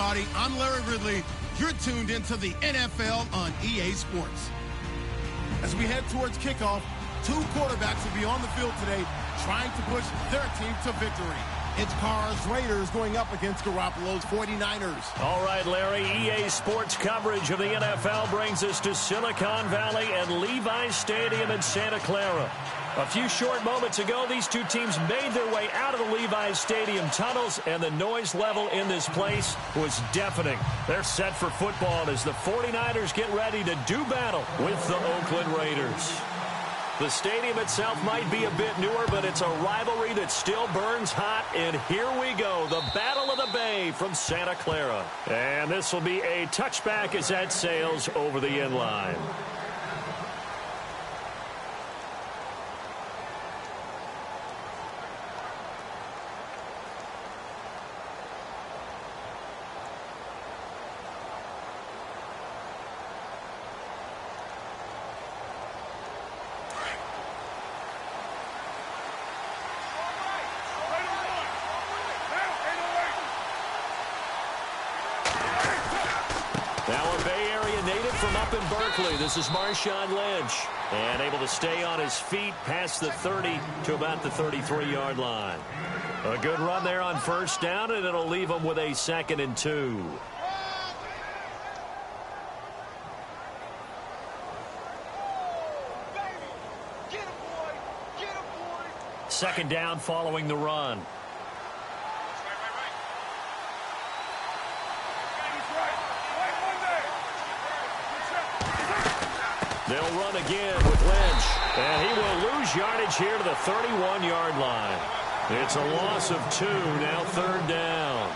everybody. I'm Larry Ridley. You're tuned into the NFL on EA Sports. As we head towards kickoff, two quarterbacks will be on the field today trying to push their team to victory. It's Carr's Raiders going up against Garoppolo's 49ers. All right, Larry, EA Sports coverage of the NFL brings us to Silicon Valley and Levi Stadium in Santa Clara. A few short moments ago, these two teams made their way out of the Levi Stadium tunnels, and the noise level in this place was deafening. They're set for football as the 49ers get ready to do battle with the Oakland Raiders. The stadium itself might be a bit newer, but it's a rivalry that still burns hot. And here we go, the Battle of the Bay from Santa Clara. And this will be a touchback as that sails over the end line. In Berkeley, this is Marshawn Lynch, and able to stay on his feet past the 30 to about the 33-yard line. A good run there on first down, and it'll leave him with a 2nd and 2. Second down following the run. They'll run again with Lynch, and he will lose yardage here to the 31-yard line. It's a loss of 2, now 3rd down.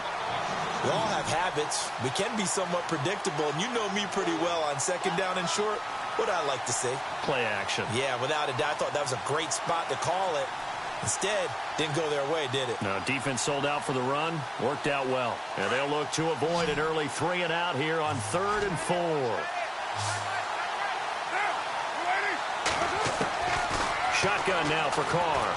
We all have habits. We can be somewhat predictable, and you know me pretty well on 2nd down and short. What I like to say? Play action. Yeah, without a doubt. I thought that was a great spot to call it. Instead, didn't go their way, did it? No, defense sold out for the run. Worked out well. And they'll look to avoid an early 3 and out here on 3rd and 4. Shotgun now for Carr.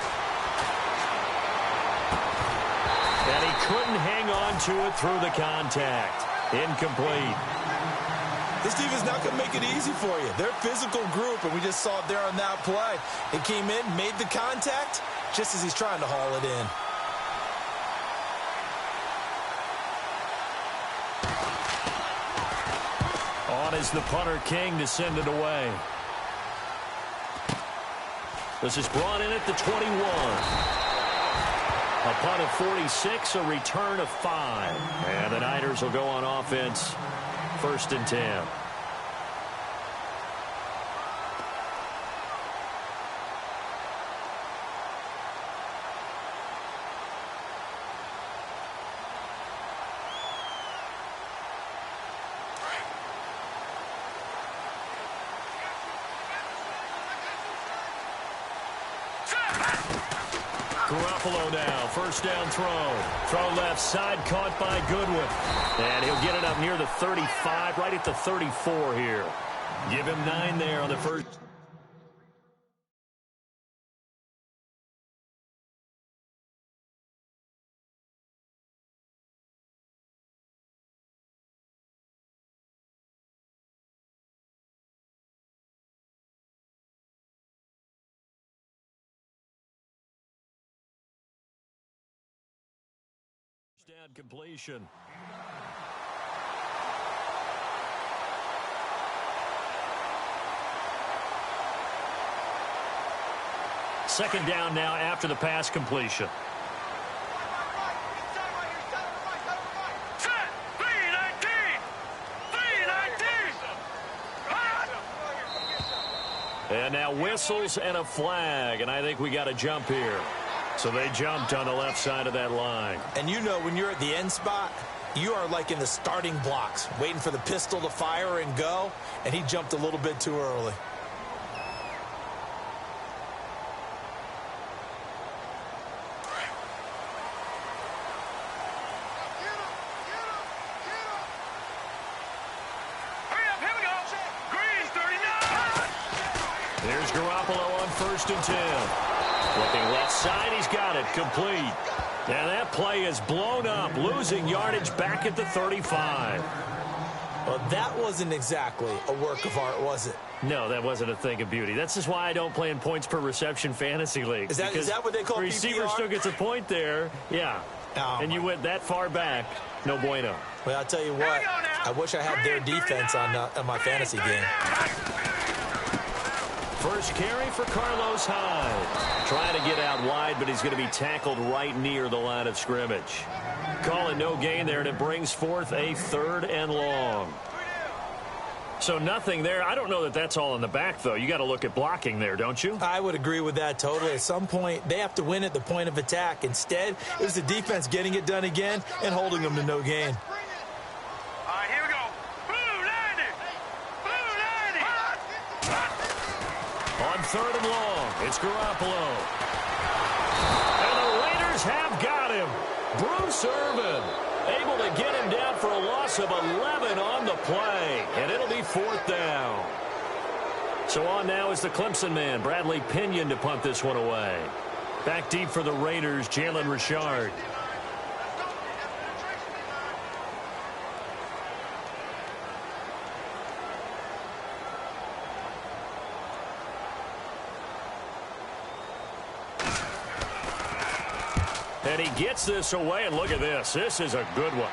And he couldn't hang on to it through the contact. Incomplete. This defense not going to make it easy for you. They're a physical group, and we just saw it there on that play. It came in, made the contact, just as he's trying to haul it in. On is the punter King to send it away. This is brought in at the 21. A punt of 46, a return of 5. And the Niners will go on offense, 1st and 10. Garoppolo now, 1st down throw. Throw left side, caught by Goodwin. And he'll get it up near the 35, right at the 34 here. Give him 9 there on the first. Down completion. Second down now after the pass completion. And now whistles and a flag, and I think we got a jump here. So they jumped on the left side of that line. And you know when you're at the end spot, you are like in the starting blocks, waiting for the pistol to fire and go, and he jumped a little bit too early. There's Garoppolo on 1st and 10. Looking left side, he's got it. Complete. And that play is blown up, losing yardage back at the 35. Well, that wasn't exactly a work of art, was it? No, that wasn't a thing of beauty. That's just why I don't play in points per reception fantasy leagues. Is that what they call PPR? The receiver still gets a point there. Yeah. And you went that far back. No bueno. Well, I'll tell you what. I wish I had their defense on my fantasy game. First carry for Carlos Hyde. Trying to get out wide, but he's going to be tackled right near the line of scrimmage. Call it no gain there, and it brings forth a 3rd and long. So nothing there. I don't know that that's all in the back, though. You got to look at blocking there, don't you? I would agree with that totally. At some point, they have to win at the point of attack. Instead, it was the defense getting it done again and holding them to no gain. All right, here we go. Blue 90. Blue 90. On 3rd and long, it's Garoppolo. And the Raiders have got him. Bruce Irvin able to get him down for a loss of 11 on the play. And it'll be 4th down. So on now is the Clemson man, Bradley Pinion, to punt this one away. Back deep for the Raiders, Jalen Richard. And he gets this away, and look at this. This is a good one.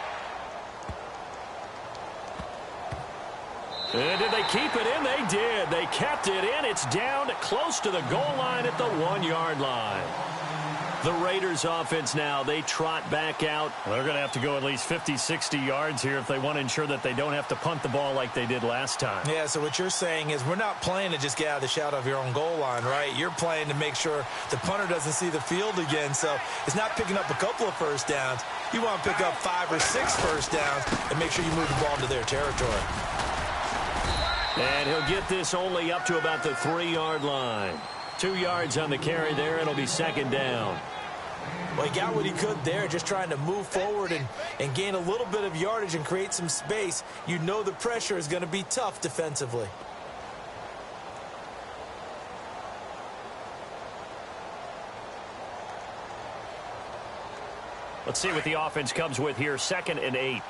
And did they keep it in? They did. They kept it in. It's down close to the goal line at the 1-yard line. The Raiders offense now, they trot back out. They're going to have to go at least 50, 60 yards here if they want to ensure that they don't have to punt the ball like they did last time. Yeah, so what you're saying is we're not playing to just get out of the shadow of your own goal line, right? You're playing to make sure the punter doesn't see the field again. So it's not picking up a couple of first downs. You want to pick up 5 or 6 first downs and make sure you move the ball into their territory. And he'll get this only up to about the 3-yard line. 2 yards on the carry there. It'll be 2nd down. Well, he got what he could there, just trying to move forward and gain a little bit of yardage and create some space. You know the pressure is going to be tough defensively. Let's see what the offense comes with here. 2nd and 8.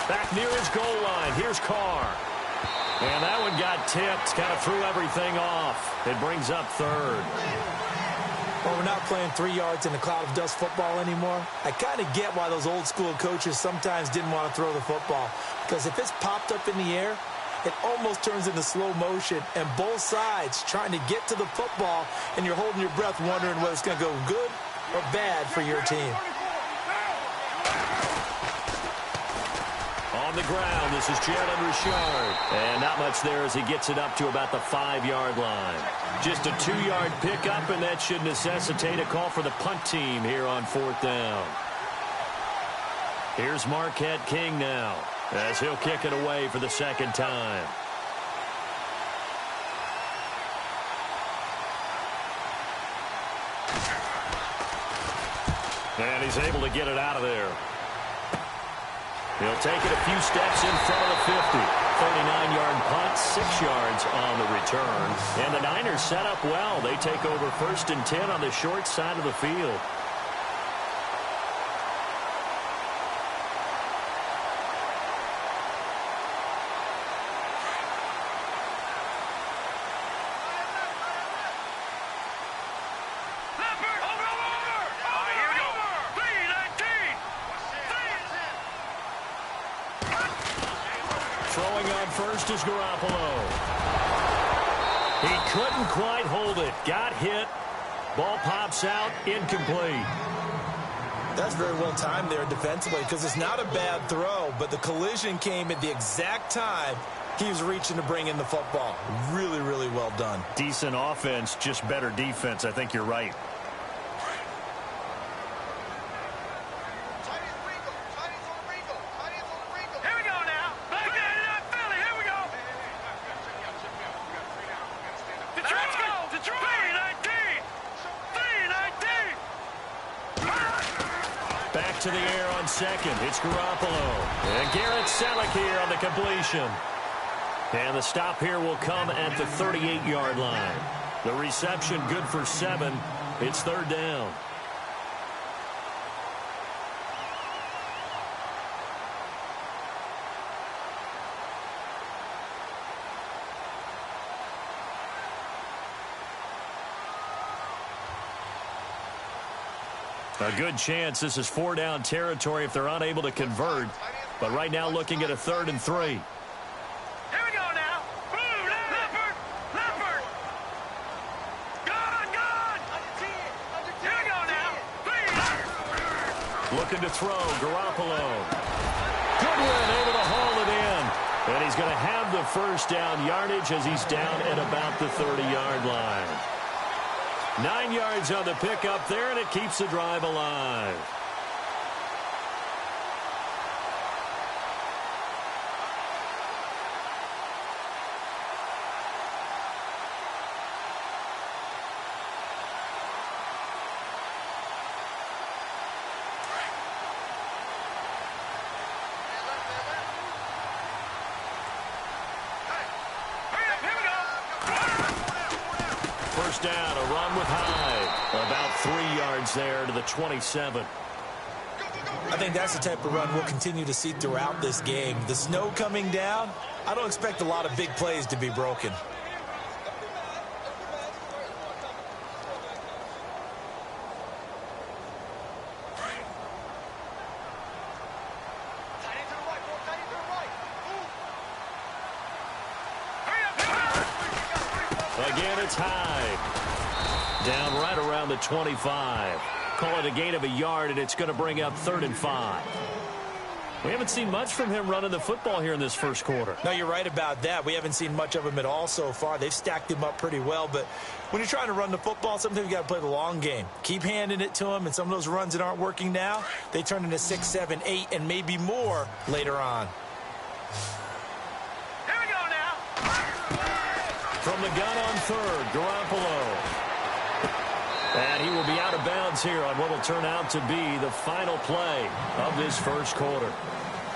Back near his goal line. Here's Carr. And that one got tipped. Kind of threw everything off. It brings up 3rd. Well, we're not playing 3 yards in a cloud of dust football anymore. I kind of get why those old school coaches sometimes didn't want to throw the football. Because if it's popped up in the air, it almost turns into slow motion. And both sides trying to get to the football, and you're holding your breath wondering whether it's going to go good or bad for your team. On the ground, this is Jalen Richard. And not much there as he gets it up to about the 5-yard line. Just a 2-yard pickup, and that should necessitate a call for the punt team here on 4th down. Here's Marquette King now as he'll kick it away for the 2nd time. And he's able to get it out of there. He'll take it a few steps in front of the 50. 39-yard punt, 6 yards on the return. And the Niners set up well. They take over 1st and 10 on the short side of the field. Throwing on first is Garoppolo. He couldn't quite hold it. Got hit. Ball pops out. Incomplete. That's very well timed there defensively because it's not a bad throw, but the collision came at the exact time he was reaching to bring in the football. Really, really well done. Decent offense, just better defense. I think you're right. Back to the air on 2nd. It's Garoppolo. And Garrett Selleck here on the completion. And the stop here will come at the 38-yard line. The reception good for 7. It's third down. A good chance this is 4-down territory if they're unable to convert. But right now looking at a 3rd and 3. Here we go now. Boom, Leopard. Leopard. Gone. Here we go now. Please. Looking to throw. Garoppolo. Goodwin able to haul it in. And he's going to have the first down yardage as he's down at about the 30-yard line. 9 yards on the pickup there, and it keeps the drive alive. First down, a run with Hyde. About 3 yards there to the 27. I think that's the type of run we'll continue to see throughout this game. The snow coming down, I don't expect a lot of big plays to be broken. Again, it's Hyde. Down right around the 25. Call it a gain of a yard, and it's going to bring up 3rd and 5. We haven't seen much from him running the football here in this first quarter. No, you're right about that. We haven't seen much of him at all so far. They've stacked him up pretty well, but when you're trying to run the football, sometimes you got to play the long game. Keep handing it to him, and some of those runs that aren't working now, they turn into 6, 7, 8, and maybe more later on. From the gun on 3rd, Garoppolo. And he will be out of bounds here on what will turn out to be the final play of this first quarter.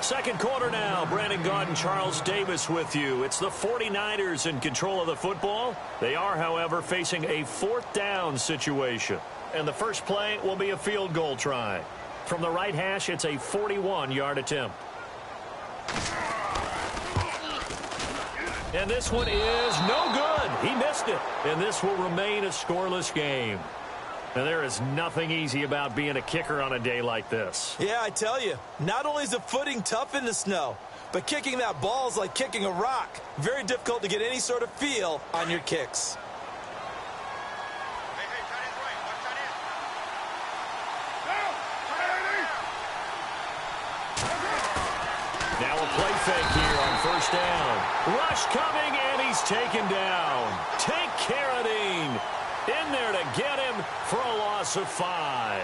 Second quarter now. Brandon Gaudin, Charles Davis with you. It's the 49ers in control of the football. They are, however, facing a 4th down situation. And the first play will be a field goal try. From the right hash, it's a 41-yard attempt. And this one is no good. He missed it. And this will remain a scoreless game. And there is nothing easy about being a kicker on a day like this. Yeah, I tell you, not only is the footing tough in the snow, but kicking that ball is like kicking a rock. Very difficult to get any sort of feel on your kicks. Now a play fake here on first down. Rush coming, and he's taken down. Take Carradine in there to get him for a loss of 5.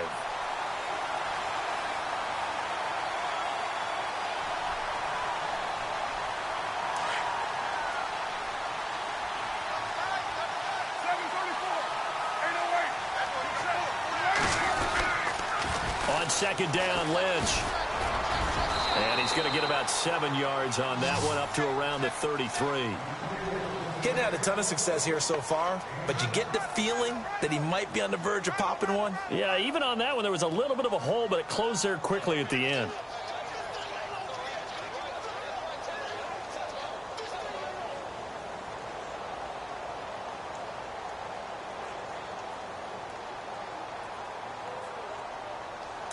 On second down, Lynch. And he's going to get about 7 yards on that one, up to around the 33. Getting had a ton of success here so far, but you get the feeling that he might be on the verge of popping one. Yeah, even on that one, there was a little bit of a hole, but it closed there quickly at the end.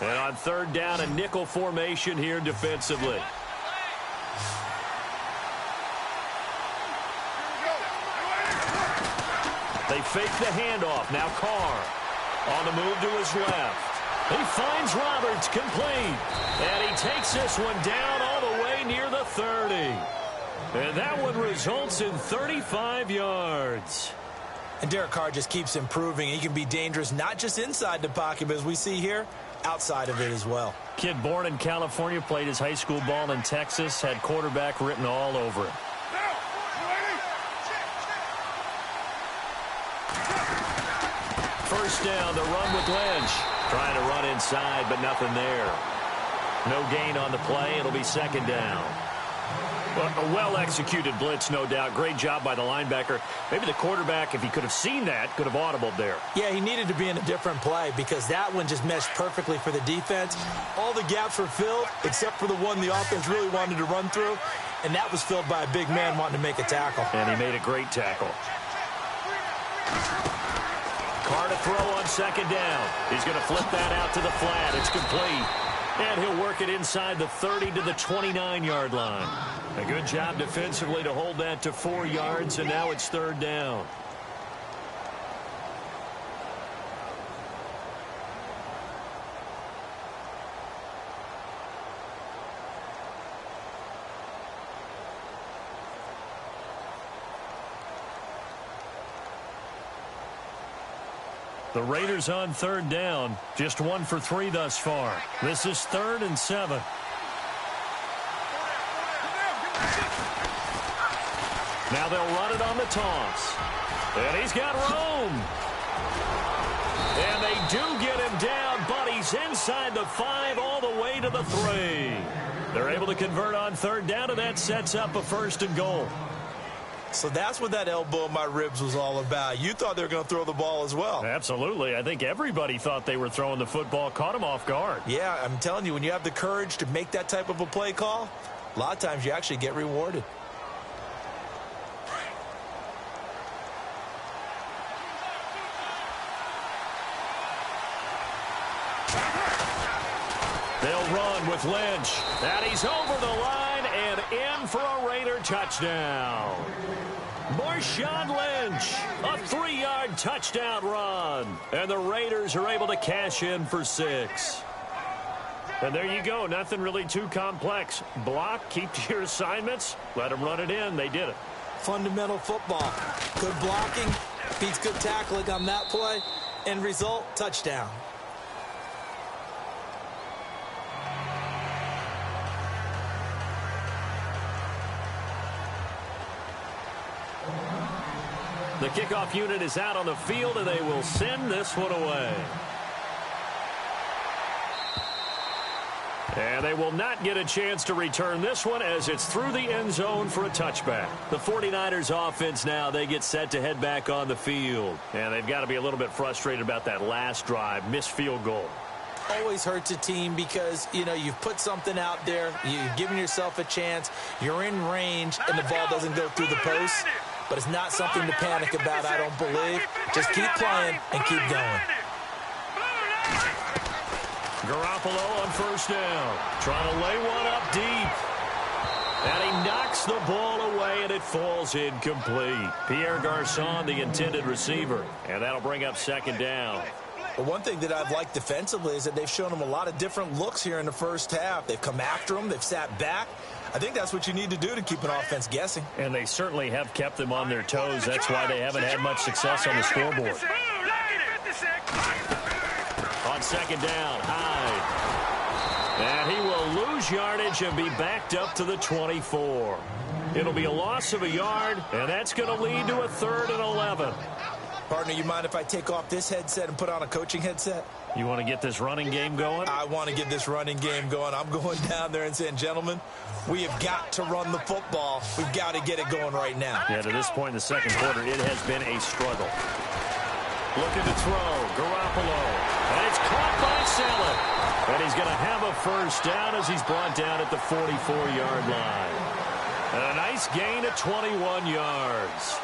And on third down, a nickel formation here defensively. They fake the handoff. Now Carr on the move to his left. He finds Roberts complete. And he takes this one down all the way near the 30. And that one results in 35 yards. And Derek Carr just keeps improving. He can be dangerous not just inside the pocket, but as we see here, outside of it as well. Kid born in California, played his high school ball in Texas, had quarterback written all over it. First down, the run with Lynch. Trying to run inside, but nothing there. No gain on the play. It'll be second down. Well, a well-executed blitz, no doubt. Great job by the linebacker. Maybe the quarterback, if he could have seen that, could have audibled there. Yeah, he needed to be in a different play because that one just meshed perfectly for the defense. All the gaps were filled except for the one the offense really wanted to run through, and that was filled by a big man wanting to make a tackle. And he made a great tackle. Carr to throw on second down. He's going to flip that out to the flat. It's complete. And he'll work it inside the 30 to the 29-yard line. A good job defensively to hold that to 4 yards, and now it's third down. The Raiders on third down. Just 1 for 3 thus far. This is 3rd and 7. Now they'll run it on the toss. And he's got room. And they do get him down, but he's inside the 5 all the way to the 3. They're able to convert on third down, and that sets up a 1st and goal. So that's what that elbow in my ribs was all about. You thought they were going to throw the ball as well. Absolutely. I think everybody thought they were throwing the football, caught him off guard. Yeah, I'm telling you, when you have the courage to make that type of a play call, a lot of times you actually get rewarded. They'll run with Lynch. And he's over the line and in for a Raider touchdown. Marshawn Lynch, a 3-yard touchdown run. And the Raiders are able to cash in for 6. And there you go. Nothing really too complex. Block, keep to your assignments, let them run it in. They did it. Fundamental football. Good blocking, beats good tackling on that play. End result, touchdown. The kickoff unit is out on the field, and they will send this one away. And they will not get a chance to return this one as it's through the end zone for a touchback. The 49ers offense now, they get set to head back on the field. And they've got to be a little bit frustrated about that last drive, missed field goal. Always hurts a team because, you know, you've put something out there, you've given yourself a chance, you're in range, and the ball doesn't go through the post. But it's not something to panic about, I don't believe. Just keep playing and keep going. Garoppolo on first down. Trying to lay one up deep. And he knocks the ball away, and it falls incomplete. Pierre Garçon, the intended receiver. And that'll bring up second down. Well, one thing that I've liked defensively is that they've shown them a lot of different looks here in the first half. They've come after them. They've sat back. I think that's what you need to do to keep an offense guessing. And they certainly have kept them on their toes. That's why they haven't had much success on the scoreboard. On second down, Hyde. And he will lose yardage and be backed up to the 24. It'll be a loss of a yard, and that's going to lead to a 3rd and 11. Partner, you mind if I take off this headset and put on a coaching headset? You want to get this running game going? I want to get this running game going. I'm going down there and saying, gentlemen, we have got to run the football. We've got to get it going right now. Yeah, to this point in the second quarter, it has been a struggle. Looking to throw. Garoppolo. And it's caught by Saleh. And he's going to have a first down as he's brought down at the 44-yard line. And a nice gain of 21 yards.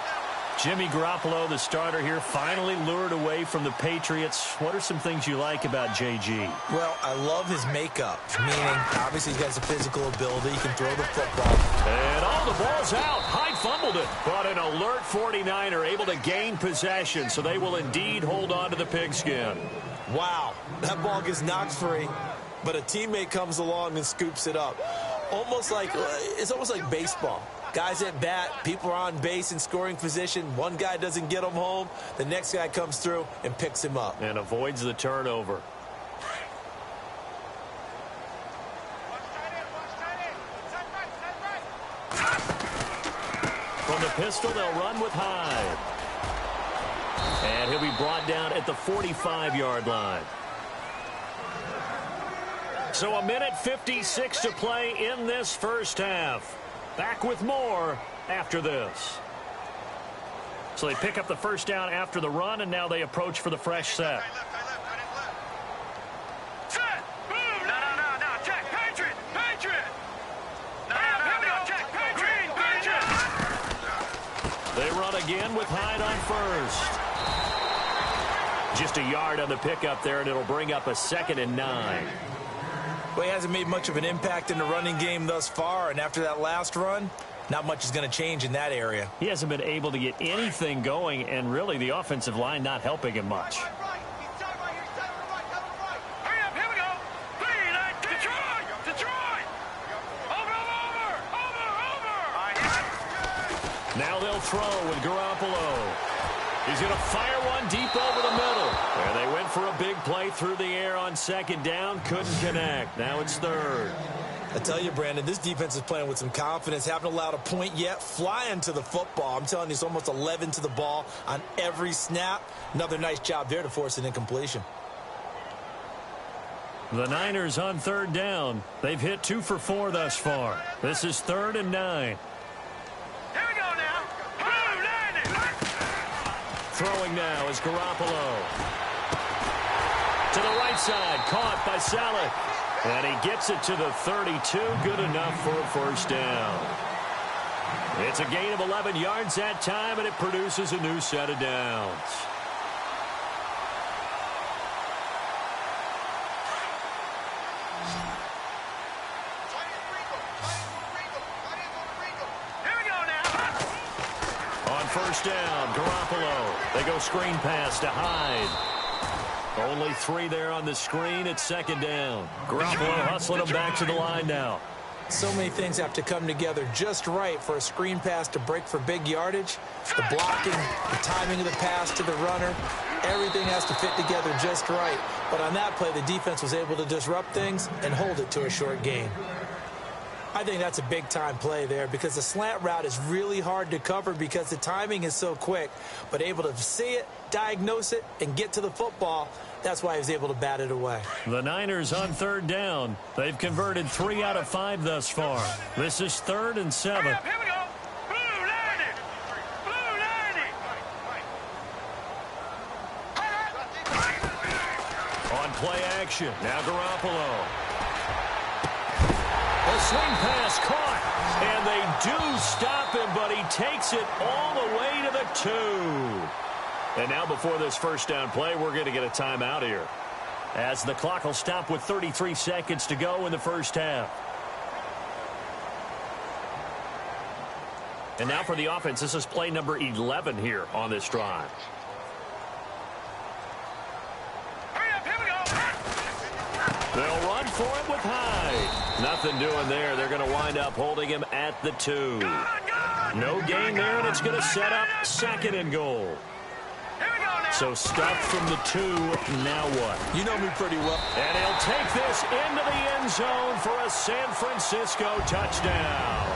Jimmy Garoppolo, the starter here, finally lured away from the Patriots. What are some things you like about JG? Well, I love his makeup, meaning obviously he has a physical ability. He can throw the football. And the ball's out. Hyde fumbled it. But an alert 49er able to gain possession, so they will indeed hold on to the pigskin. Wow, that ball gets knocked free, but a teammate comes along and scoops it up. It's almost like baseball. Guys at bat, people are on base in scoring position. One guy doesn't get him home. The next guy comes through and picks him up. And avoids the turnover. From the pistol, they'll run with Hyde. And he'll be brought down at the 45-yard line. So a minute 56 to play in this first half. Back with more after this. So they pick up the first down after the run, and now they approach for the fresh set. Set. Boom. No. Check. Patriot. No. Check. Patriot. Patriot. They run again with Hyde on first. Just a yard on the pickup there, and it'll bring up a 2nd and 9. Well, he hasn't made much of an impact in the running game thus far, and after that last run, not much is going to change in that area. He hasn't been able to get anything going, and really the offensive line not helping him much. Hurry up. Here we go. Detroit. Over. Now they'll throw with Garoppolo. He's going to fire one deep over the middle. And they went for a big play through the air on 2nd down. Couldn't connect. Now it's 3rd. I tell you, Brandon, this defense is playing with some confidence. Haven't allowed a point yet. Flying to the football. I'm telling you, it's almost 11 to the ball on every snap. Another nice job there to force an incompletion. The Niners on 3rd down. They've hit 2 for 4 thus far. This is 3rd and 9. Here we go now. Boom, landing. Throwing now is Garoppolo. To the right side, caught by Saleh. And he gets it to the 32, good enough for a first down. It's a gain of 11 yards that time, and it produces a new set of downs. Here we go now. On first down, Garoppolo. They go screen pass to Hyde. Only 3 there on the screen at 2nd down. Garoppolo hustling him back to the line now. So many things have to come together just right for a screen pass to break for big yardage. The blocking, the timing of the pass to the runner, everything has to fit together just right. But on that play, the defense was able to disrupt things and hold it to a short gain. I think that's a big-time play there because the slant route is really hard to cover because the timing is so quick. But able to see it, diagnose it, and get to the football, that's why he was able to bat it away. The Niners on 3rd down. They've converted 3 out of 5 thus far. This is 3rd and 7. Here we go. Blue landing. On play action, now Garoppolo. A swing pass caught, and they do stop him, but he takes it all the way to the 2. And now before this first down play, we're going to get a timeout here, as the clock will stop with 33 seconds to go in the first half. And now for the offense, this is play number 11 here on this drive. They'll run for it with Hyde. Nothing doing there. They're going to wind up holding him at the 2. No gain there, and it's going to set up 2nd and goal. So stuffed from the 2, now what? You know me pretty well. And he'll take this into the end zone for a San Francisco touchdown.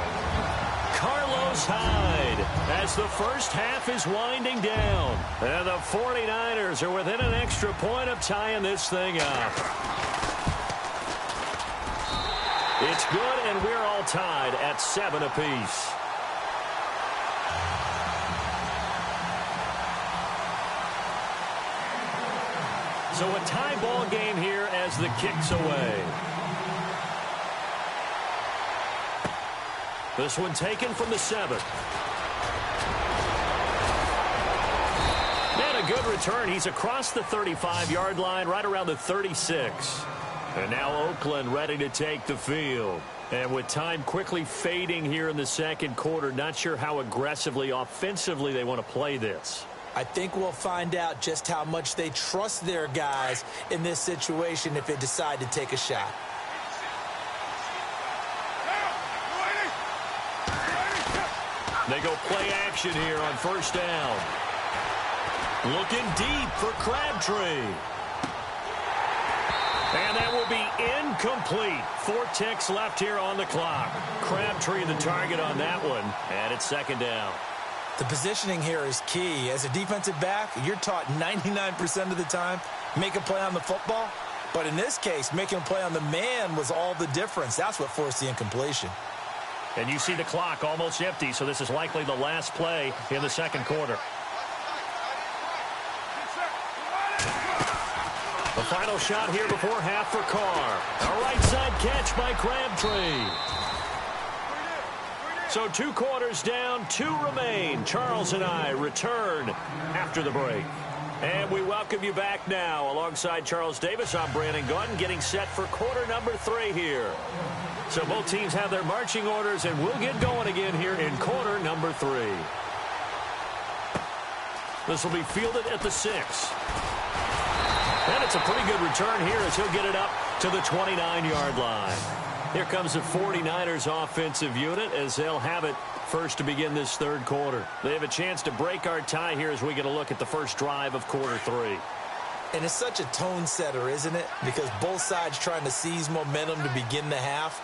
Carlos Hyde, as the first half is winding down. And the 49ers are within an extra point of tying this thing up. It's good, and we're all tied at 7 apiece. So a tie ball game here as the kick's away. This one taken from the 7. And a good return. He's across the 35-yard line, right around the 36. And now Oakland ready to take the field. And with time quickly fading here in the second quarter, not sure how aggressively, offensively they want to play this. I think we'll find out just how much they trust their guys in this situation if they decide to take a shot. They go play action here on first down. Looking deep for Crabtree. And that will be incomplete. 4 ticks left here on the clock. Crabtree the target on that one. And it's 2nd down. The positioning here is key. As a defensive back, you're taught 99% of the time, make a play on the football. But in this case, making a play on the man was all the difference. That's what forced the incompletion. And you see the clock almost empty, so this is likely the last play in the second quarter. The final shot here before half for Carr. A right side catch by Crabtree. So 2 quarters down, 2 remain. Charles and I return after the break. And we welcome you back now. Alongside Charles Davis, I'm Brandon Gunn, getting set for quarter number 3 here. So both teams have their marching orders, and we'll get going again here in quarter number 3. This will be fielded at the 6. And it's a pretty good return here as he'll get it up to the 29-yard line. Here comes the 49ers offensive unit as they'll have it first to begin this third quarter. They have a chance to break our tie here as we get a look at the first drive of quarter 3. And it's such a tone setter, isn't it? Because both sides trying to seize momentum to begin the half.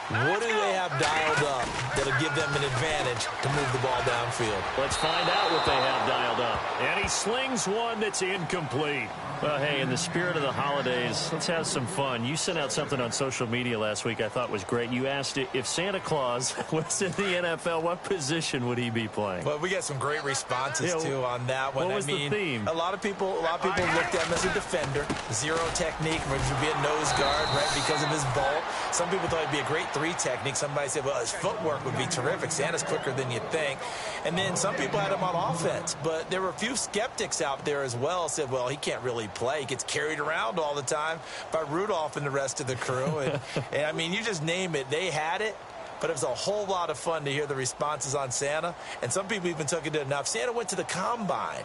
What do they have dialed up that'll give them an advantage to move the ball downfield? Let's find out what they have dialed up. And he slings one that's incomplete. Well, hey, in the spirit of the holidays, let's have some fun. You sent out something on social media last week I thought was great. You asked if Santa Claus was in the NFL, what position would he be playing? Well, we got some great responses, too, on that one. What was the theme? A lot of people looked at him as a defender. 0 technique, maybe to be a nose guard, right, because of his bulk. Some people thought he'd be a great 3 technique. Somebody said, well, his footwork would be terrific. Santa's quicker than you think. And then some people had him on offense. But there were a few skeptics out there as well said, well, he can't really play. He gets carried around all the time by Rudolph and the rest of the crew. And I mean, you just name it. They had it. But it was a whole lot of fun to hear the responses on Santa. And some people even took it to enough. Santa went to the combine.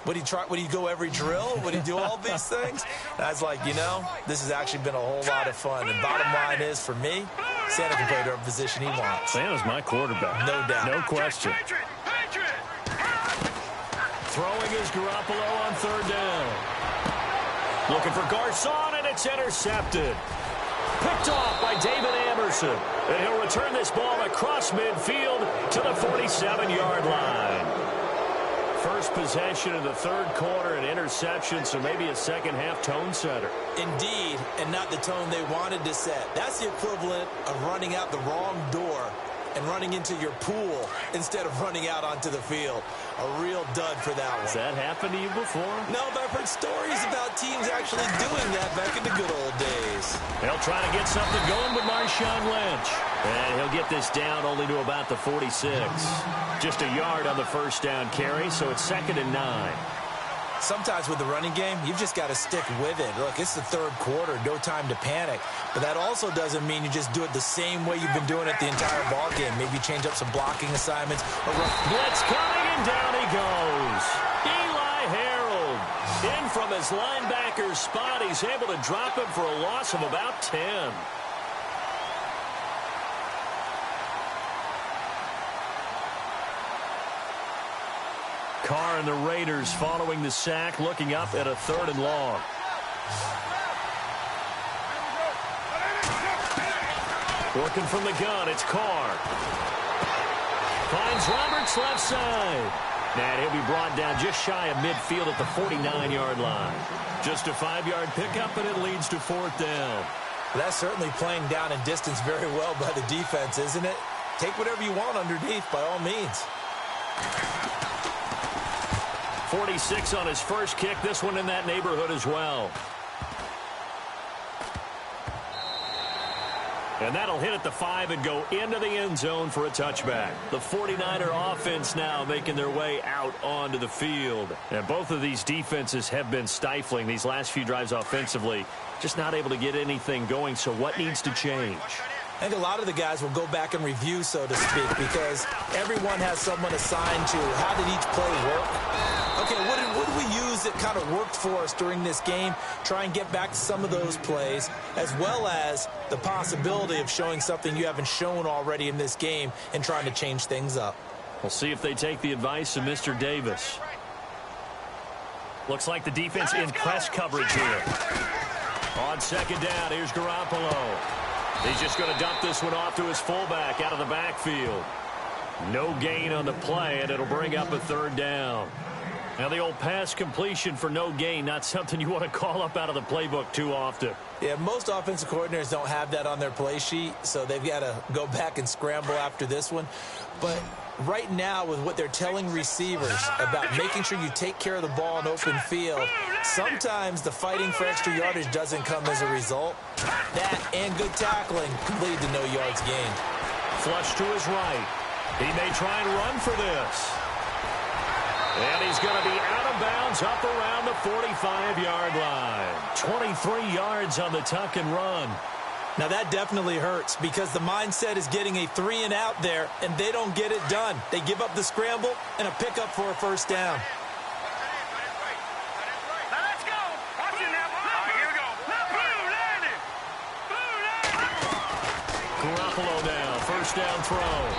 Would he go every drill? Would he do all these things? And I was like, this has actually been a whole lot of fun. And bottom line is, for me, Santa can play whatever position he wants. Santa's my quarterback. No doubt. No question. Throwing is Garoppolo on third down. Looking for Garcon, and it's intercepted. Picked off by David Amerson. And he'll return this ball across midfield to the 47-yard line. First possession of the third quarter, an interception, so maybe a second-half tone setter. Indeed, and not the tone they wanted to set. That's the equivalent of running out the wrong door and running into your pool instead of running out onto the field. A real dud for that one. Has that happened to you before? No, but I've heard stories about teams actually doing that back in the good old days. They'll try to get something going with Marshawn Lynch. And he'll get this down only to about the 46. Just a yard on the first down carry, so it's 2nd and 9. Sometimes with the running game, you've just got to stick with it. Look, it's the third quarter, no time to panic. But that also doesn't mean you just do it the same way you've been doing it the entire ball game. Maybe change up some blocking assignments. Blitz coming, and down he goes. Eli Harold in from his linebacker spot. He's able to drop him for a loss of about 10. Carr and the Raiders following the sack, looking up at a 3rd and long. Working from the gun, it's Carr. Finds Roberts left side. And he'll be brought down just shy of midfield at the 49-yard line. Just a 5-yard pickup, and it leads to 4th down. That's certainly playing down in distance very well by the defense, isn't it? Take whatever you want underneath, by all means. 46 on his first kick. This one in that neighborhood as well. And that'll hit at the 5 and go into the end zone for a touchback. The 49er offense now making their way out onto the field. And both of these defenses have been stifling these last few drives offensively. Just not able to get anything going. So what needs to change? I think a lot of the guys will go back and review, so to speak, because everyone has someone assigned to how did each play work. Okay, what did we use that kind of worked for us during this game? Try and get back to some of those plays, as well as the possibility of showing something you haven't shown already in this game and trying to change things up. We'll see if they take the advice of Mr. Davis. Looks like the defense in press coverage here. On 2nd down, here's Garoppolo. He's just going to dump this one off to his fullback out of the backfield. No gain on the play, and it'll bring up a 3rd down. Now the old pass completion for no gain, not something you want to call up out of the playbook too often. Yeah, most offensive coordinators don't have that on their play sheet, so they've got to go back and scramble after this one. But right now, with what they're telling receivers about making sure you take care of the ball in open field, sometimes the fighting for extra yardage doesn't come as a result. That and good tackling could lead to no yards gained. Flush to his right. He may try and run for this. And he's going to be out of bounds up around the 45-yard line. 23 yards on the tuck and run. Now that definitely hurts because the mindset is getting a 3-and-out there, and they don't get it done. They give up the scramble and a pickup for a first down. Now let's go. Watch it now. All right, here we go. Garoppolo now, first down throw.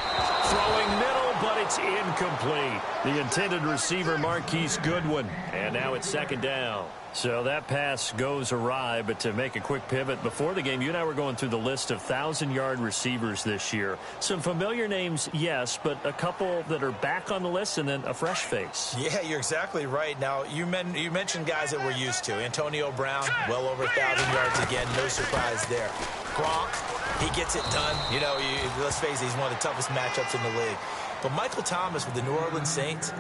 Throwing middle, but it's incomplete. The intended receiver, Marquise Goodwin. And now it's second down. So that pass goes awry, but to make a quick pivot, before the game, you and I were going through the list of 1,000-yard receivers this year. Some familiar names, yes, but a couple that are back on the list and then a fresh face. Yeah, you're exactly right. Now, you mentioned guys that we're used to. Antonio Brown, well over 1,000 yards again. No surprise there. Gronk, he gets it done. You know, let's face it, he's one of the toughest matchups in the league. But Michael Thomas with the New Orleans Saints,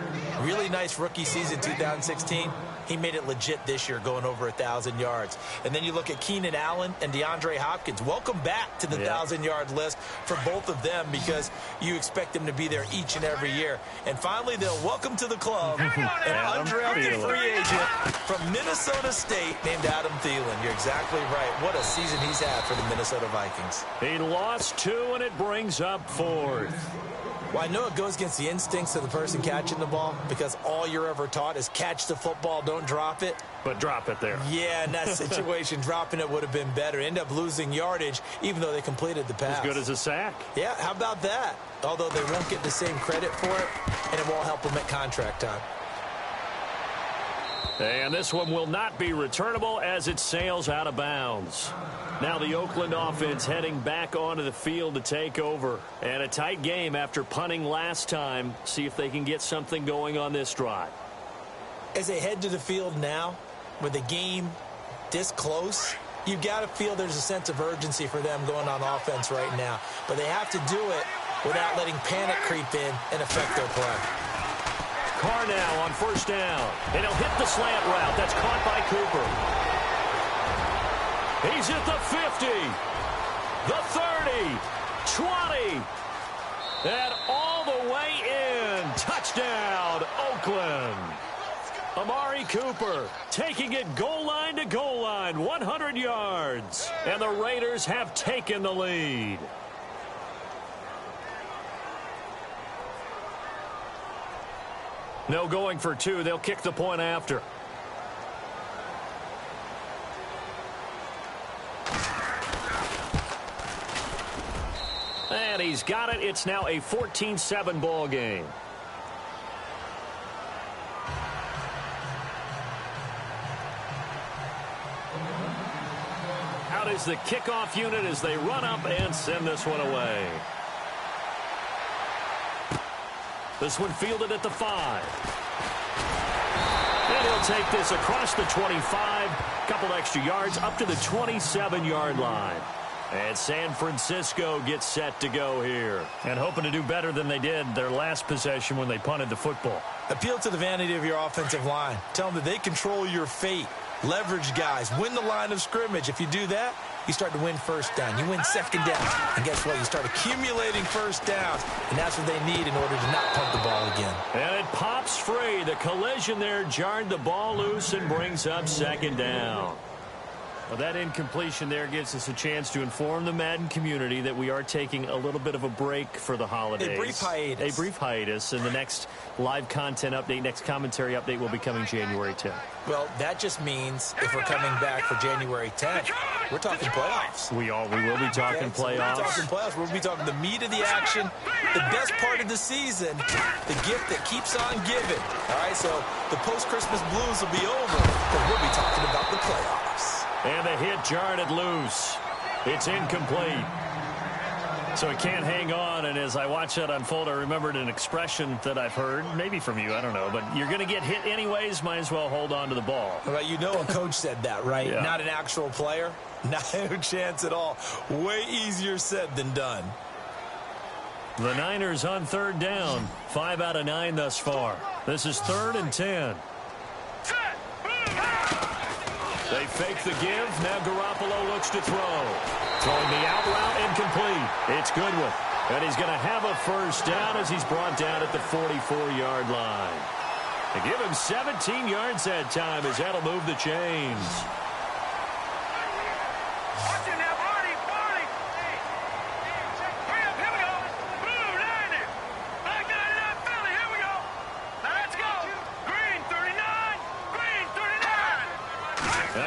really nice rookie season 2016. He made it legit this year, going over 1,000 yards. And then you look at Keenan Allen and DeAndre Hopkins. Welcome back to the 1,000-yard list for both of them because you expect them to be there each and every year. And finally, they'll welcome to the club an undrafted free agent from Minnesota State named Adam Thielen. You're exactly right. What a season he's had for the Minnesota Vikings. He lost 2, and it brings up 4th. Well, I know it goes against the instincts of the person catching the ball because all you're ever taught is catch the football, don't drop it. But drop it there. Yeah, in that situation, dropping it would have been better. End up losing yardage, even though they completed the pass. As good as a sack. Yeah, how about that? Although they won't get the same credit for it, and it won't help them at contract time. And this one will not be returnable as it sails out of bounds. Now the Oakland offense heading back onto the field to take over. And a tight game after punting last time. See if they can get something going on this drive. As they head to the field now, with the game this close, you've got to feel there's a sense of urgency for them going on offense right now. But they have to do it without letting panic creep in and affect their play. Carr now on first down. And he'll hit the slant route. That's caught by Cooper. He's at the 50, the 30, 20, and all the way in. Touchdown, Oakland. Amari Cooper taking it goal line to goal line, 100 yards. And the Raiders have taken the lead. No going for 2. They'll kick the point after. And he's got it. It's now a 14-7 ball game. Out is the kickoff unit as they run up and send this one away. This one fielded at the 5. And he'll take this across the 25. Couple extra yards up to the 27-yard line. And San Francisco gets set to go here. And hoping to do better than they did their last possession when they punted the football. Appeal to the vanity of your offensive line. Tell them that they control your fate. Leverage guys. Win the line of scrimmage. If you do that, you start to win first down. You win second down. And guess what? You start accumulating first downs. And that's what they need in order to not punt the ball again. And it pops free. The collision there jarred the ball loose and brings up second down. Well, that incompletion there gives us a chance to inform the Madden community that we are taking a little bit of a break for the holidays. A brief hiatus. A brief hiatus. And the next live content update, next commentary update will be coming January 10th. Well, that just means if we're coming back for January 10th, we're talking playoffs. We will be talking playoffs. We'll be talking playoffs. We'll be talking the meat of the action, the best part of the season, the gift that keeps on giving. All right, so the post-Christmas blues will be over because we'll be talking about the playoffs. And the hit jarred it loose. It's incomplete. So he can't hang on, and as I watch that unfold, I remembered an expression that I've heard, maybe from you, I don't know, but you're going to get hit anyways, might as well hold on to the ball. Well, you know a coach said that, right? Yeah. Not an actual player. No chance at all. Way easier said than done. The Niners on third down. 5 out of 9 thus far. This is 3rd and 10. They fake the give. Now Garoppolo looks to throw. Throwing the out route incomplete. It's Goodwin. And he's going to have a first down as he's brought down at the 44-yard line. They give him 17 yards that time as that'll move the chains.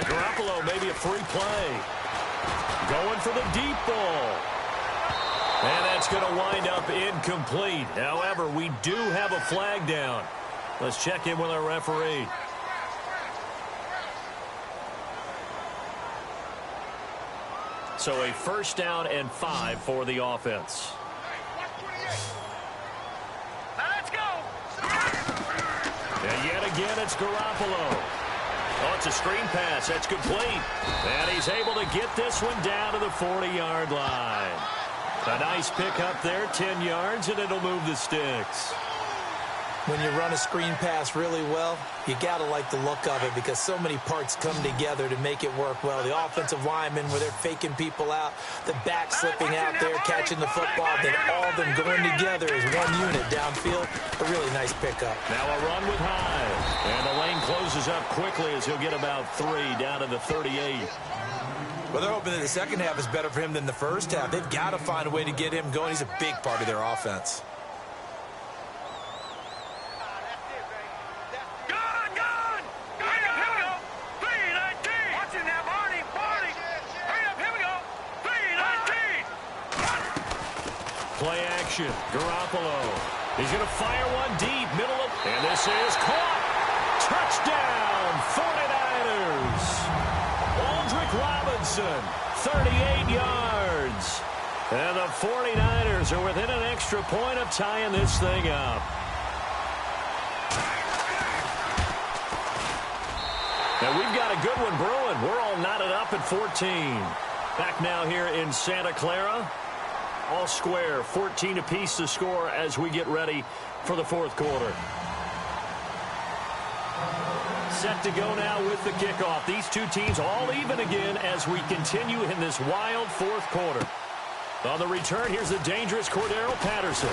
Garoppolo, maybe a free play. Going for the deep ball. And that's going to wind up incomplete. However, we do have a flag down. Let's check in with our referee. So a first down and 5 for the offense. Let's go. And yet again, it's Garoppolo. Oh, it's a screen pass. That's complete. And he's able to get this one down to the 40-yard line. A nice pick up there, 10 yards, and it'll move the sticks. When you run a screen pass really well, you got to like the look of it because so many parts come together to make it work well. The offensive linemen, where they're faking people out, the back slipping out there, catching the football, then all of them going together as one unit downfield. A really nice pickup. Now a run with Hyde. And the lane closes up quickly as he'll get about 3 down to the 38. Well, they're hoping that the second half is better for him than the first half. They've got to find a way to get him going. He's a big part of their offense. Play action. Garoppolo. He's going to fire one deep. Middle of. And this is caught. Touchdown, 49ers. Aldrick Robinson, 38 yards. And the 49ers are within an extra point of tying this thing up. And we've got a good one brewing. We're all knotted up at 14. Back now here in Santa Clara. All square, 14 apiece to score as we get ready for the fourth quarter. Set to go now with the kickoff. These two teams all even again as we continue in this wild fourth quarter. On the return, here's the dangerous Cordero Patterson.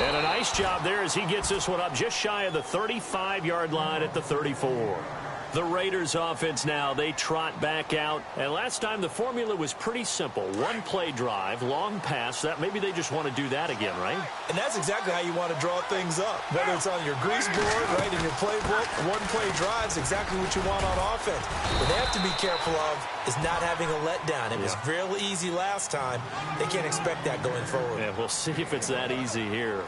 And a nice job there as he gets this one up just shy of the 35-yard line at the 34. The Raiders offense now, they trot back out. And last time the formula was pretty simple. One play drive, long pass. That maybe they just want to do that again, right? And that's exactly how you want to draw things up. Whether it's on your grease board, right, in your playbook, one play drive is exactly what you want on offense. What they have to be careful of is not having a letdown. It was real easy last time. They can't expect that going forward. Yeah, we'll see if it's that easy here.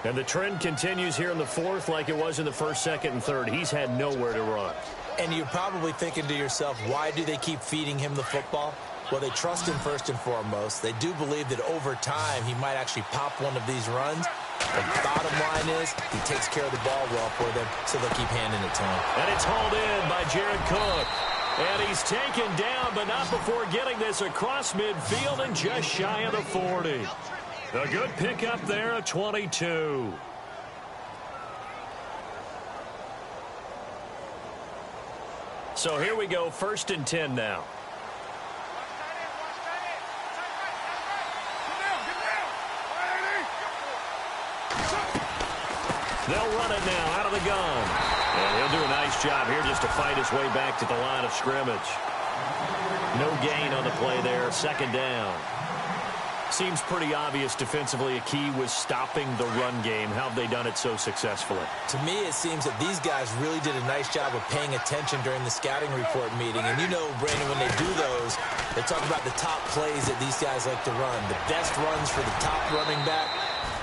And the trend continues here in the fourth like it was in the first, second, and third. He's had nowhere to run. And you're probably thinking to yourself, why do they keep feeding him the football? Well, they trust him first and foremost. They do believe that over time he might actually pop one of these runs. The bottom line is he takes care of the ball well for them, so they'll keep handing it to him. And it's hauled in by Jared Cook. And he's taken down, but not before getting this across midfield and just shy of the 40. A good pickup there, a 22. So here we go, 1st and 10 now. They'll run it now out of the gun. And he'll do a nice job here just to fight his way back to the line of scrimmage. No gain on the play there, 2nd down. Seems pretty obvious defensively a key was stopping the run game. How have they done it so successfully? To me, it seems that these guys really did a nice job of paying attention during the scouting report meeting. And you know, Brandon, when they do those, they talk about the top plays that these guys like to run. The best runs for the top running back,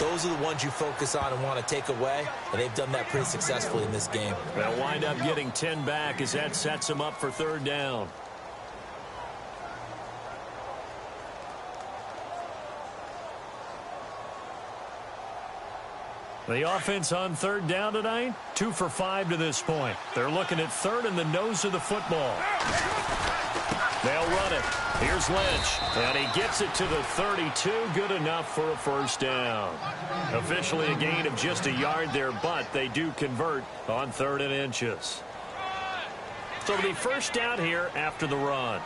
those are the ones you focus on and want to take away. And they've done that pretty successfully in this game. They'll wind up getting 10 back as that sets them up for 3rd down. The offense on third down tonight, 2 for 5 to this point. They're looking at third in the nose of the football. They'll run it. Here's Lynch, and he gets it to the 32. Good enough for a first down. Officially a gain of just a yard there, but they do convert on 3rd and inches. So it'll be first down here after the run.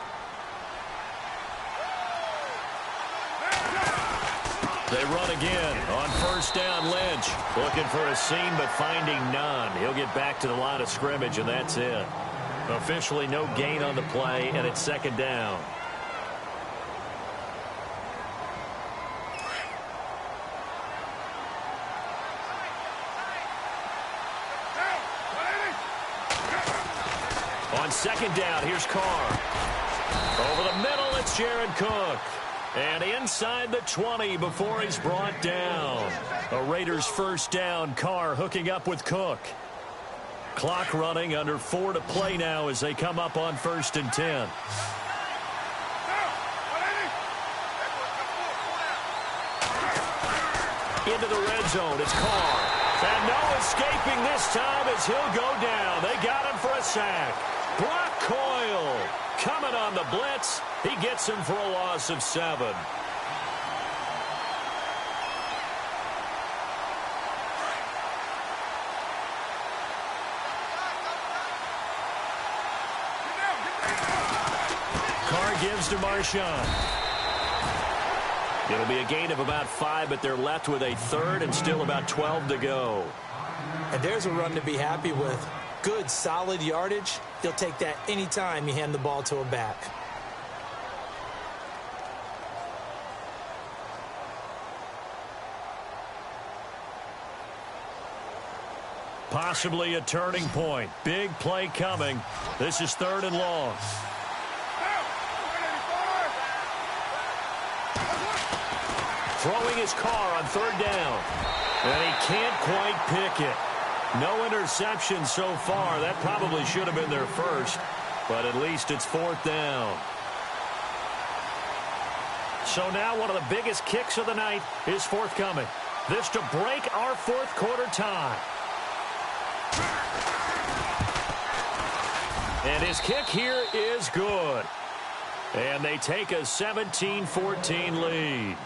They run again on first down. Lynch looking for a seam but finding none. He'll get back to the line of scrimmage, and that's it. Officially no gain on the play, and it's 2nd down. On 2nd down, here's Carr. Over the middle, it's Jared Cook. And inside the 20 before he's brought down. A Raiders first down. Carr hooking up with Cook. Clock running, under 4 to play now as they come up on 1st and 10. Into the red zone, it's Carr. And no escaping this time as he'll go down. They got him for a sack. Brock Coyle coming on the blitz. He gets him for a loss of 7. Carr gives to Marshawn. It'll be a gain of about 5, but they're left with a 3rd and still about 12 to go. And there's a run to be happy with. Good, solid yardage. You'll take that anytime you hand the ball to a back. Possibly a turning point. Big play coming. This is 3rd and long. Throwing his Carr on 3rd down. And he can't quite pick it. No interception so far. That probably should have been their first. But at least it's 4th down. So now one of the biggest kicks of the night is forthcoming. This to break our 4th quarter tie. And his kick here is good. And they take a 17-14 lead.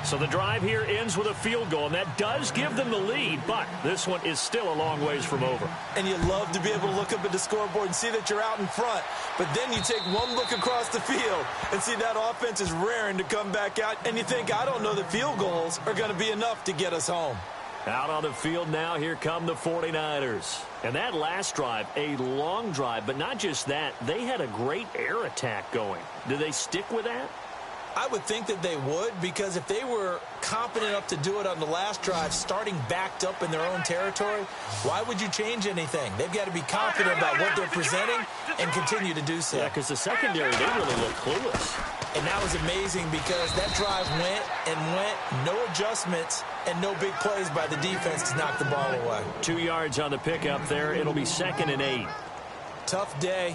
So the drive here ends with a field goal, and that does give them the lead, but this one is still a long ways from over. And you love to be able to look up at the scoreboard and see that you're out in front, but then you take one look across the field and see that offense is raring to come back out, and you think, I don't know that field goals are going to be enough to get us home. Out on the field now, here come the 49ers. And that last drive, a long drive, but not just that, they had a great air attack going. Do they stick with that? I would think that they would, because if they were competent enough to do it on the last drive, starting backed up in their own territory, why would you change anything? They've got to be confident about what they're presenting and continue to do so. Yeah, because the secondary, they really look clueless. And that was amazing because that drive went and went, no adjustments, and no big plays by the defense to knock the ball away. 2 yards on the pickup there. It'll be 2nd and 8. Tough day.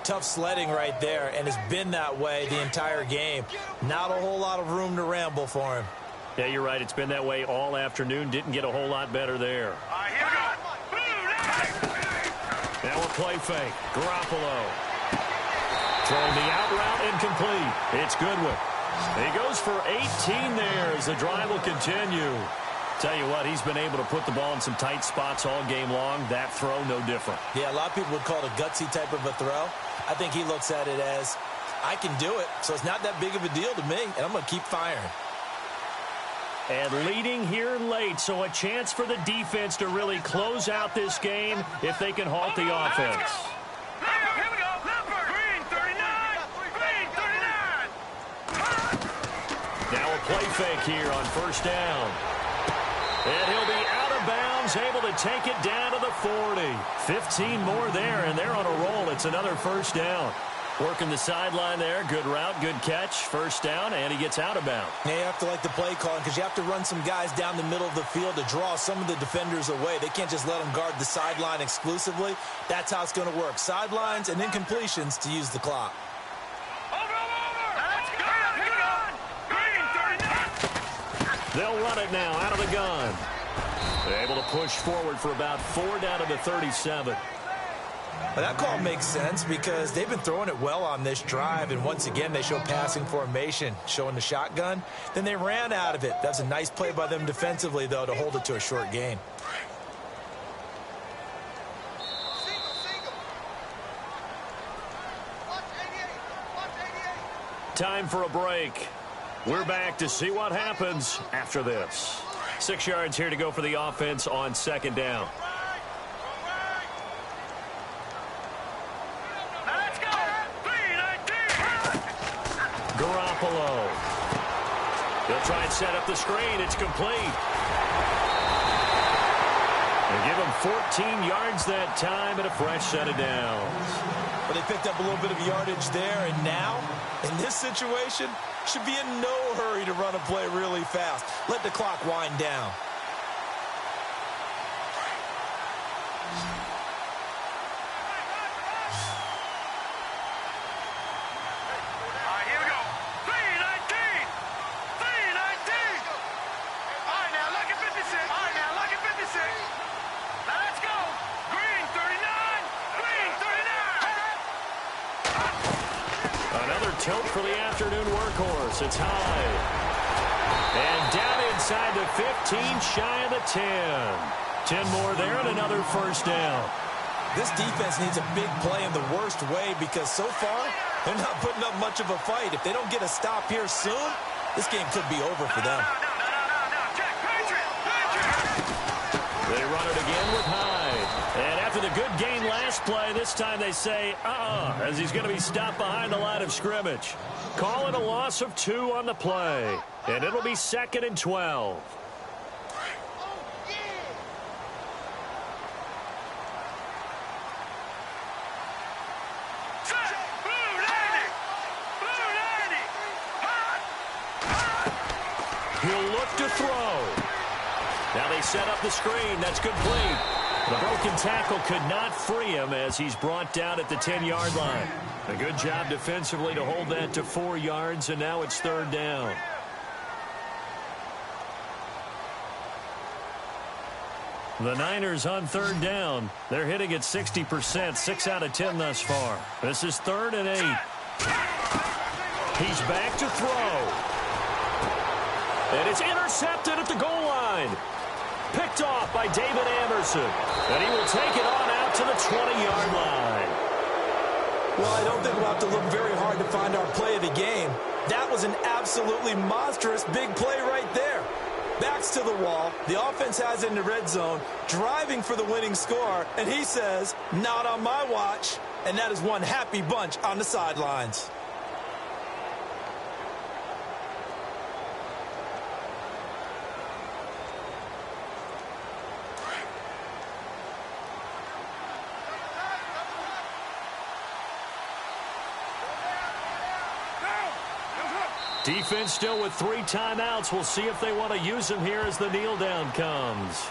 Tough sledding right there, and it's been that way the entire game. Not a whole lot of room to ramble for him. Yeah, you're right. It's been that way all afternoon. Didn't get a whole lot better there. Now a play fake. Garoppolo. Throwing the out route incomplete. It's Goodwin. He goes for 18 there as the drive will continue. Tell you what, he's been able to put the ball in some tight spots all game long. That throw, no different. Yeah, a lot of people would call it a gutsy type of a throw. I think he looks at it as, I can do it, so it's not that big of a deal to me, and I'm going to keep firing. And leading here late, so a chance for the defense to really close out this game if they can halt the offense. Here we go. Green 39. Green 39. Now a play fake here on 1st down. And he'll be out of bounds, able to take it down to the 40. 15 more there, and they're on a roll. It's another 1st down. Working the sideline there. Good route, good catch. 1st down, and he gets out of bounds. Now you have to like the play calling because you have to run some guys down the middle of the field to draw some of the defenders away. They can't just let them guard the sideline exclusively. That's how it's going to work. Sidelines and incompletions to use the clock. They'll run it now out of the gun. They're able to push forward for about 4 down to the 37. Well, that call makes sense because they've been throwing it well on this drive, and once again they show passing formation, showing the shotgun. Then they ran out of it. That's a nice play by them defensively, though, to hold it to a short gain. Time for a break. We're back to see what happens after this. 6 yards here to go for the offense on 2nd down. Let's go. 3-19. Garoppolo. He'll try and set up the screen. It's complete. They give him 14 yards that time and a fresh set of downs. But they picked up a little bit of yardage there, and now, in this situation, should be in no hurry to run a play really fast. Let the clock wind down. All right, here we go. 3-19. 3-19. All right, now look at 56. All right, now look at 56. Let's go. Green 39. Green 39. Another tilt for the afternoon workhorse. It's high. And down inside the 15, shy of the 10. 10 more there and another first down. This defense needs a big play in the worst way because so far, they're not putting up much of a fight. If they don't get a stop here soon, this game could be over for them. No. Check. Patriot. They run it again with Hyde. And after the good gain last play, this time they say, as he's going to be stopped behind the line of scrimmage. Calling a loss of 2 on the play. And it'll be 2nd and 12. He'll look to throw. Now they set up the screen. That's complete. The broken tackle could not free him as he's brought down at the 10-yard line. A good job defensively to hold that to 4 yards, and now it's 3rd down. The Niners on 3rd down. They're hitting at 60%, 6 out of 10 thus far. This is 3rd and 8. He's back to throw. And it's intercepted at the goal line. Picked off by David Anderson. And he will take it on out to the 20-yard line. Well, I don't think we'll have to look very hard to find our play of the game. That was an absolutely monstrous big play right there. Backs to the wall. The offense has it in the red zone, driving for the winning score. And he says, not on my watch. And that is one happy bunch on the sidelines. Defense still with 3 timeouts. We'll see if they want to use them here as the kneel down comes.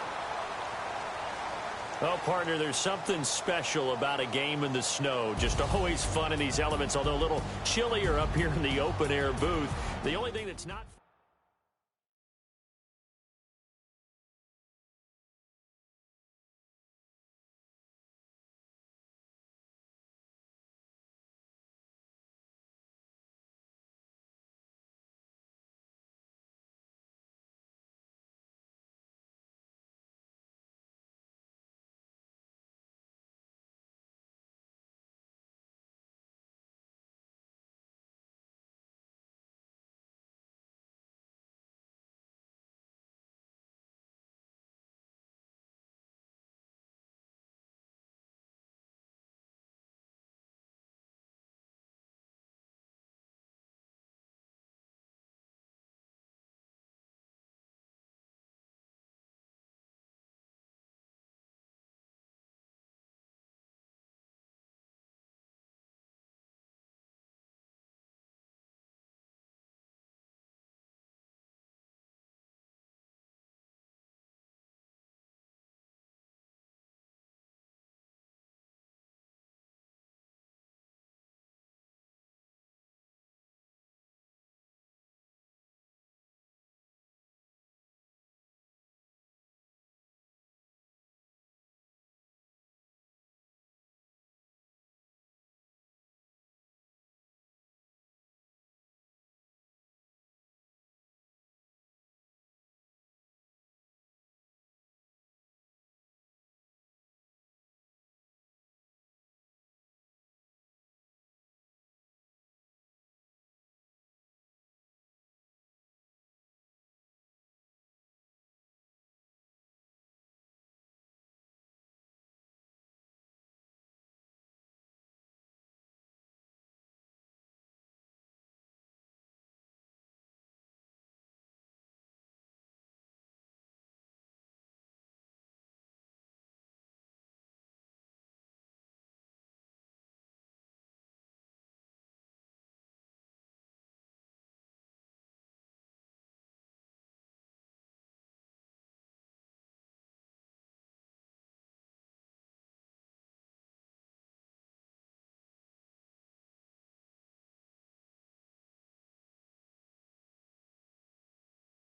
Well, partner, there's something special about a game in the snow. Just always fun in these elements, although a little chillier up here in the open air booth. The only thing that's not